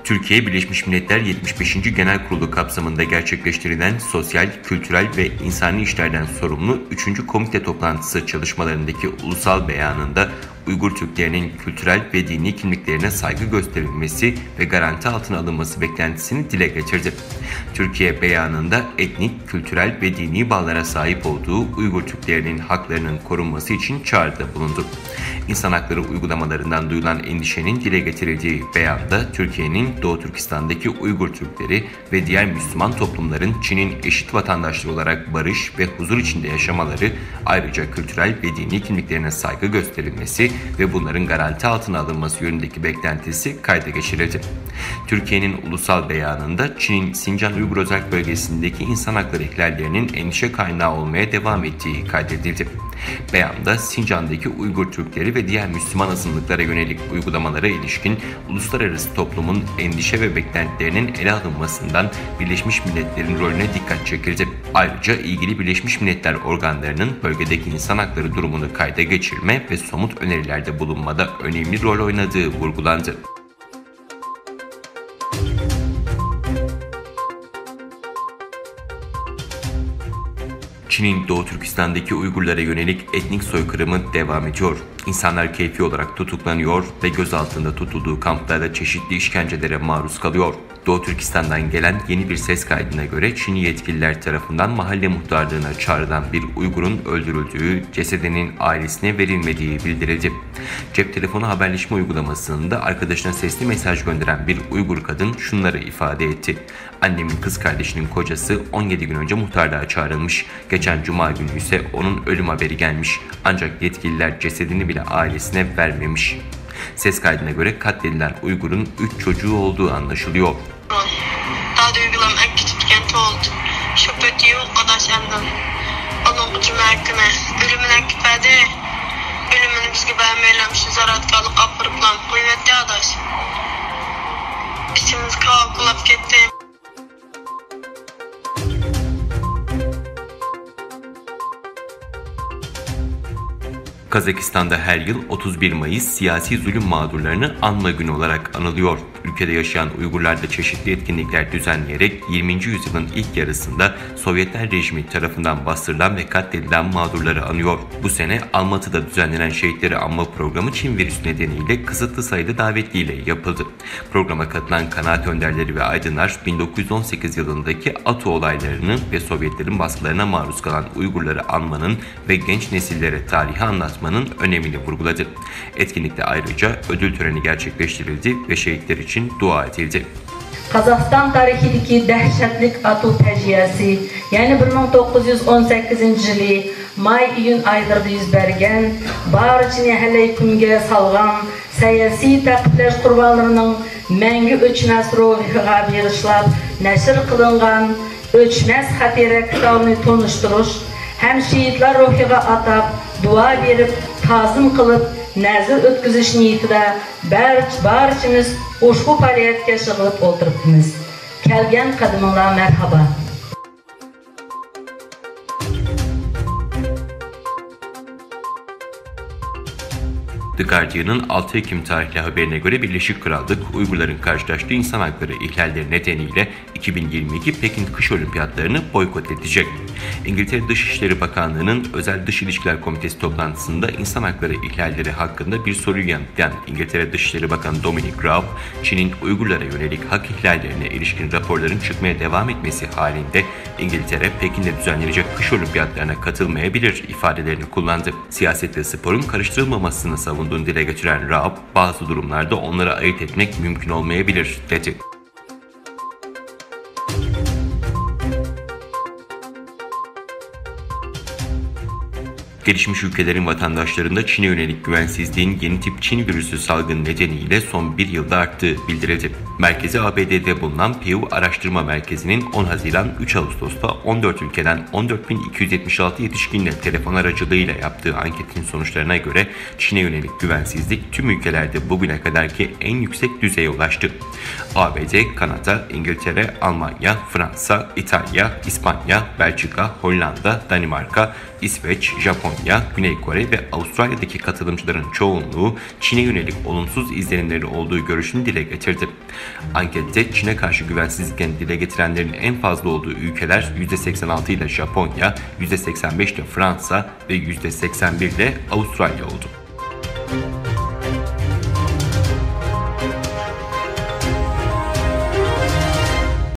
Türkiye Birleşmiş Milletler 75. Genel Kurulu kapsamında gerçekleştirilen sosyal, kültürel ve insani işlerden sorumlu 3. komite toplantısı çalışmalarındaki ulusal beyanında Uygur Türklerinin kültürel ve dini kimliklerine saygı gösterilmesi ve garanti altına alınması beklentisini dile getirdi. Türkiye beyanında etnik, kültürel ve dini bağlara sahip olduğu Uygur Türklerinin haklarının korunması için çağrıda bulundu. İnsan hakları uygulamalarından duyulan endişenin dile getirildiği beyanda Türkiye'nin Doğu Türkistan'daki Uygur Türkleri ve diğer Müslüman toplumların Çin'in eşit vatandaşları olarak barış ve huzur içinde yaşamaları, ayrıca kültürel ve dini kimliklerine saygı gösterilmesi ve bunların garanti altına alınması yönündeki beklentisi kayda geçirildi. Türkiye'nin ulusal beyanında Çin'in Sincan Uygur Özerk Bölgesi'ndeki insan hakları ihlallerinin endişe kaynağı olmaya devam ettiği kaydedildi. Beyanda Sincan'daki Uygur Türkleri ve diğer Müslüman azınlıklara yönelik uygulamalara ilişkin uluslararası toplumun endişe ve beklentilerinin ele alınmasından Birleşmiş Milletler'in rolüne dikkat çekildi. Ayrıca ilgili Birleşmiş Milletler organlarının bölgedeki insan hakları durumunu kayda geçirme ve somut önerilerde bulunmada önemli rol oynadığı vurgulandı. Çin'in Doğu Türkistan'daki Uygurlara yönelik etnik soykırımı devam ediyor. İnsanlar keyfi olarak tutuklanıyor ve gözaltında tutulduğu kamplarda çeşitli işkencelere maruz kalıyor. Doğu Türkistan'dan gelen yeni bir ses kaydına göre Çinli yetkililer tarafından mahalle muhtarlığına çağrılan bir Uygur'un öldürüldüğü, cesedinin ailesine verilmediği bildirildi. Cep telefonu haberleşme uygulamasında arkadaşına sesli mesaj gönderen bir Uygur kadın şunları ifade etti. Annemin kız kardeşinin kocası 17 gün önce muhtarlığa çağrılmış. Geçen cuma günü ise onun ölüm haberi gelmiş. Ancak yetkililer cesedini bile ailesine vermemiş. Ses kaydına göre katledilen Uygur'un 3 çocuğu olduğu anlaşılıyor. Kazakistan'da her yıl 31 Mayıs siyasi zulüm mağdurlarını anma günü olarak anılıyor. Ülkede yaşayan Uygurlar da çeşitli etkinlikler düzenleyerek 20. yüzyılın ilk yarısında Sovyetler rejimi tarafından bastırılan ve katledilen mağdurları anıyor. Bu sene Almatı'da düzenlenen şehitleri anma programı Çin virüsü nedeniyle kısıtlı sayıda davetliyle yapıldı. Programa katılan kanaat önderleri ve aydınlar 1918 yılındaki ATO olaylarını ve Sovyetlerin baskılarına maruz kalan Uygurları anmanın ve genç nesillere tarihi anlatmanın önemini vurguladı. Etkinlikte ayrıca ödül töreni gerçekleştirildi ve şehitler için dua edildi. Kazakistan tarihideki dehşetlik ATO teciyesi, yani 1918 yılı may-iyun aylarında yüz bergen, barıcını hele kunge salgan, siyasi təqibləş qurbanlarının мәңгі өчməs ruhiga bağışlap, nəşr qılınğan Öçməz Xatirə kitabını tonuşturuş, hem şehitler ruhiga atab, dua verip, tazım kılıp, nazır ötküzüş niyetide barçımız ushbu faaliyatga shig'ilib o'tiribmiz. Kelgan qadiminglar merhaba. The Guardian'ın 6 Ekim tarihli haberine göre Birleşik Krallık, Uygurların karşılaştığı insan hakları ihlalleri nedeniyle 2022 Pekin Kış Olimpiyatlarını boykot edecek. İngiltere Dışişleri Bakanlığı'nın Özel Dış İlişkiler Komitesi toplantısında insan hakları ihlalleri hakkında bir soruyu yanıtlayan İngiltere Dışişleri Bakanı Dominic Raab, Çin'in Uygurlara yönelik hak ihlallerine ilişkin raporların çıkmaya devam etmesi halinde İngiltere, Pekin'de düzenlenecek kış olimpiyatlarına katılmayabilir ifadelerini kullandı. Siyaset ve sporun karıştırılmamasını savunduğunu dile getiren Raab, bazı durumlarda onları ayırt etmek mümkün olmayabilir dedi. Gelişmiş ülkelerin vatandaşlarında Çin'e yönelik güvensizliğin yeni tip Çin virüsü salgını nedeniyle son bir yılda arttığı bildirildi. Merkezi ABD'de bulunan Pew Araştırma Merkezi'nin 10 Haziran 3 Ağustos'ta 14 ülkeden 14.276 yetişkinle telefon aracılığıyla yaptığı anketin sonuçlarına göre Çin'e yönelik güvensizlik tüm ülkelerde bugüne kadarki en yüksek düzeye ulaştı. ABD, Kanada, İngiltere, Almanya, Fransa, İtalya, İspanya, Belçika, Hollanda, Danimarka, İsveç, Japonya, Japonya, Güney Kore ve Avustralya'daki katılımcıların çoğunluğu Çin'e yönelik olumsuz izlenimleri olduğu görüşünü dile getirdi. Ankette Çin'e karşı güvensizliklerini dile getirenlerin en fazla olduğu ülkeler %86 ile Japonya, %85 ile Fransa ve %81 ile Avustralya oldu.